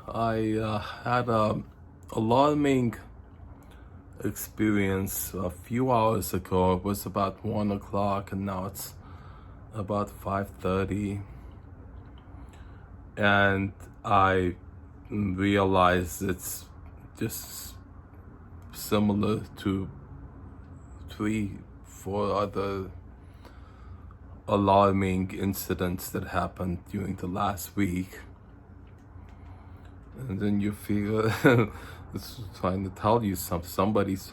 I had a alarming experience a few hours ago. It was about 1 o'clock and now it's about 5:30. And I realized it's just similar to 3, 4 other alarming incidents that happened during the last week. And then you feel it's trying to tell you something. Somebody's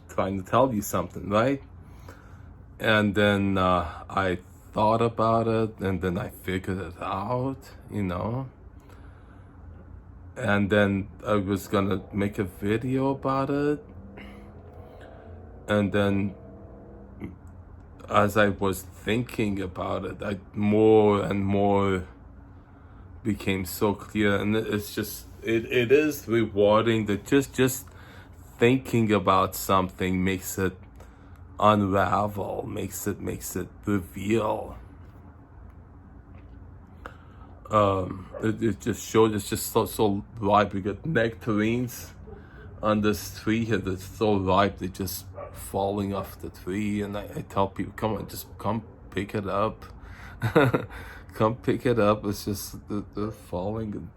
trying to tell you something, right? And then I thought about it, and then I figured it out, And then I was gonna make a video about it. And then as I was thinking about it, more and more became so clear, and it's just it is rewarding that just thinking about something makes it unravel, makes it reveal. It just shows, it's just so ripe. We got nectarines on this tree here that's so ripe, they're just falling off the tree, and I tell people, come on, just come pick it up. Come pick it up. It's just they're falling.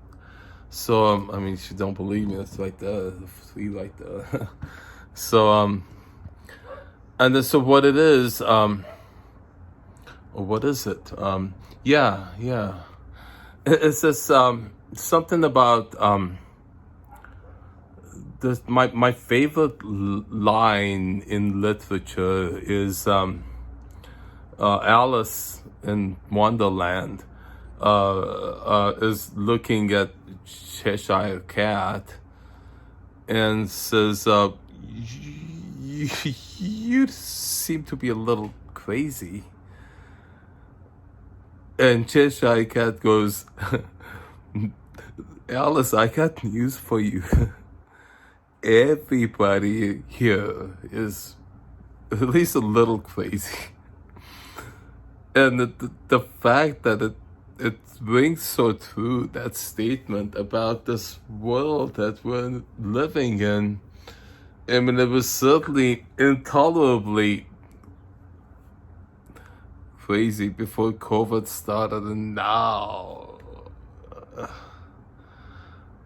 So I mean, if you don't believe me, it's right there, the tree right there. So and then so what it is, or what is it? Yeah. It's just something about this. My favorite line in literature is Alice in Wonderland is looking at Cheshire Cat and says, you seem to be a little crazy. And Cheshire Cat goes, Alice, I got news for you. Everybody here is at least a little crazy. And the fact that it rings so true, that statement about this world that we're living in. I mean, it was certainly intolerably crazy before COVID started, and now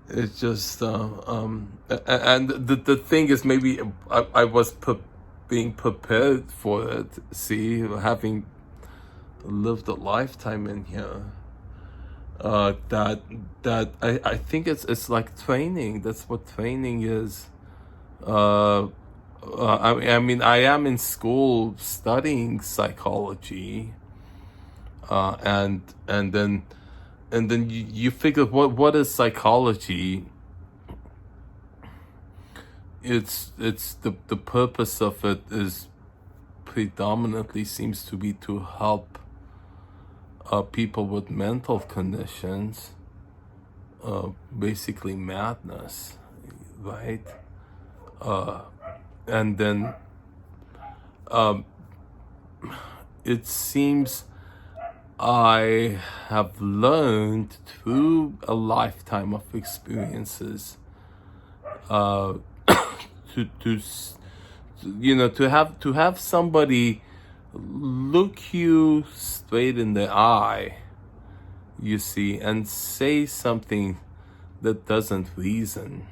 it's just and the thing is, maybe I was being prepared for it. See, having lived a lifetime in here, that I think it's like training. That's what training is. I mean, I am in school studying psychology, and then you figure what is psychology? It's the purpose of it is predominantly seems to be to help people with mental conditions, basically madness, right? And then it seems I have learned through a lifetime of experiences to have somebody look you straight in the eye, you see, and say something that doesn't reason.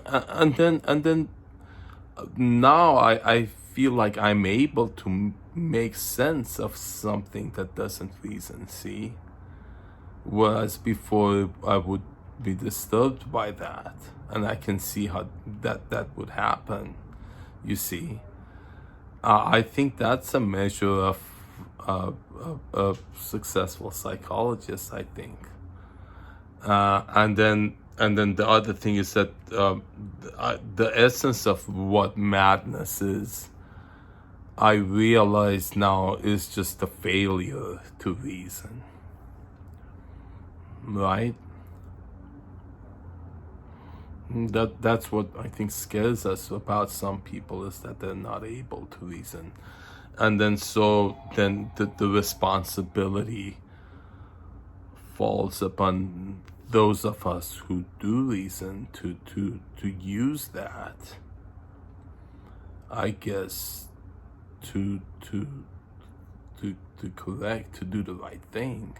And then now I feel like I'm able to make sense of something that doesn't reason, see? Whereas before I would be disturbed by that, and I can see how that would happen, you see? I think that's a measure of a successful psychologist, I think. And then the other thing is that the essence of what madness is, I realize now, is just a failure to reason, right? That's what I think scares us about some people, is that they're not able to reason. And then so then the responsibility falls upon those of us who do reason to use that, I guess, to correct, to do the right thing.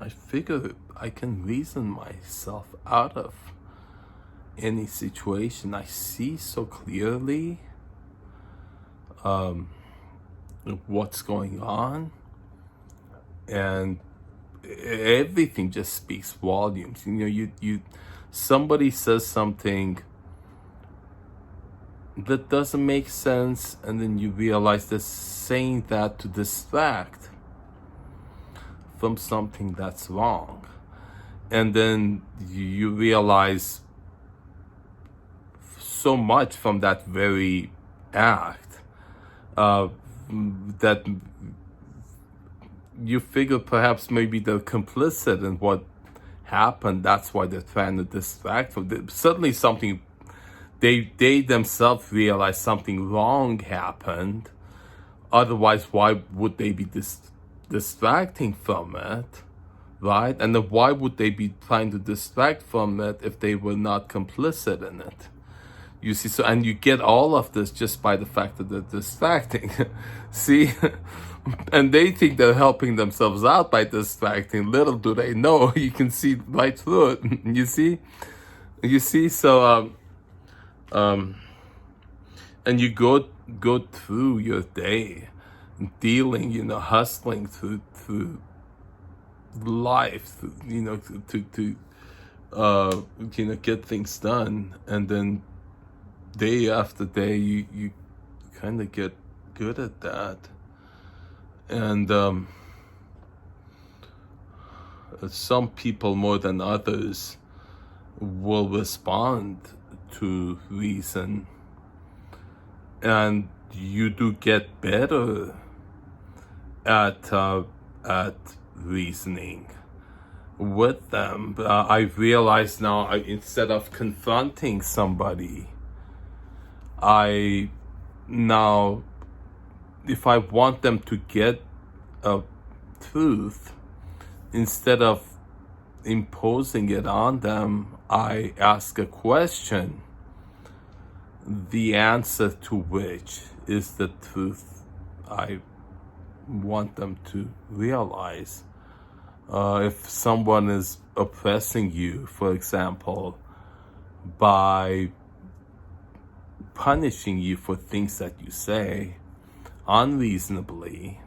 I figure I can reason myself out of any situation. I see so clearly what's going on, and everything just speaks volumes. You know, you somebody says something that doesn't make sense, and then you realize they're saying that to distract from something that's wrong. And then you realize so much from that very act that you figure perhaps maybe they're complicit in what happened. That's why they're trying to distract from. Suddenly something, they themselves realize something wrong happened. Otherwise, why would they be distracting from it, right? And then why would they be trying to distract from it if they were not complicit in it? You see, so, and you get all of this just by the fact that they're distracting. See? And they think they're helping themselves out by distracting. Little do they know, you can see right through it. You see, so and you go through your day dealing, hustling through life, to get things done, and then day after day you kind of get good at that. And some people more than others will respond to reason, and you do get better at reasoning with them. I realize now, instead of confronting somebody, if I want them to get a truth, instead of imposing it on them, I ask a question, the answer to which is the truth I want them to realize. If someone is oppressing you, for example, by punishing you for things that you say unreasonably,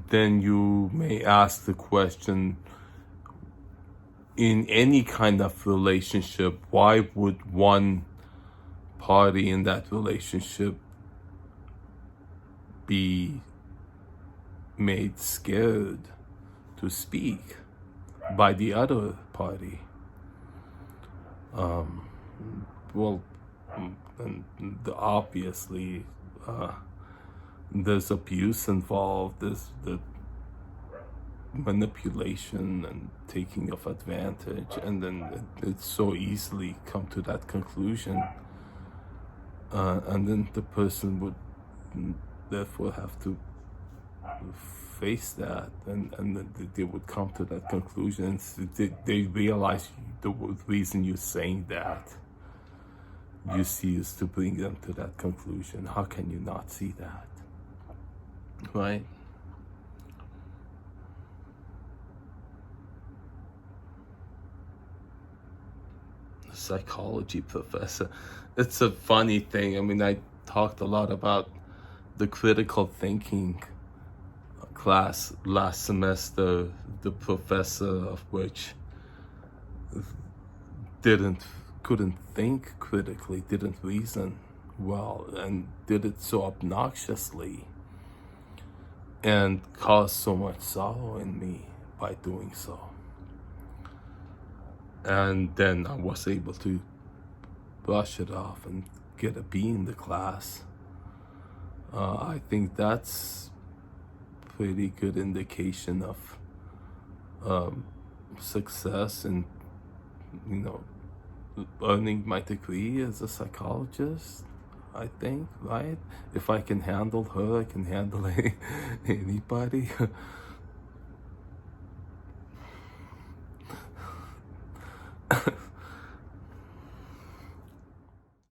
then you may ask the question, in any kind of relationship, why would one party in that relationship be made scared to speak by the other party? Well, and obviously, there's abuse involved, there's the manipulation and taking of advantage, and then it's so easily come to that conclusion, and then the person would therefore have to face that, and they would come to that conclusion. They realize the reason you're saying that, you see, is to bring them to that conclusion. How can you not see that, right? Psychology professor. It's a funny thing. I mean, I talked a lot about the critical thinking class last semester, the professor of which couldn't think critically, didn't reason well, and did it so obnoxiously, and caused so much sorrow in me by doing so. And then I was able to brush it off and get a B in the class. I think that's pretty good indication of success in, you know, earning my degree as a psychologist, I think, right? If I can handle her, I can handle anybody.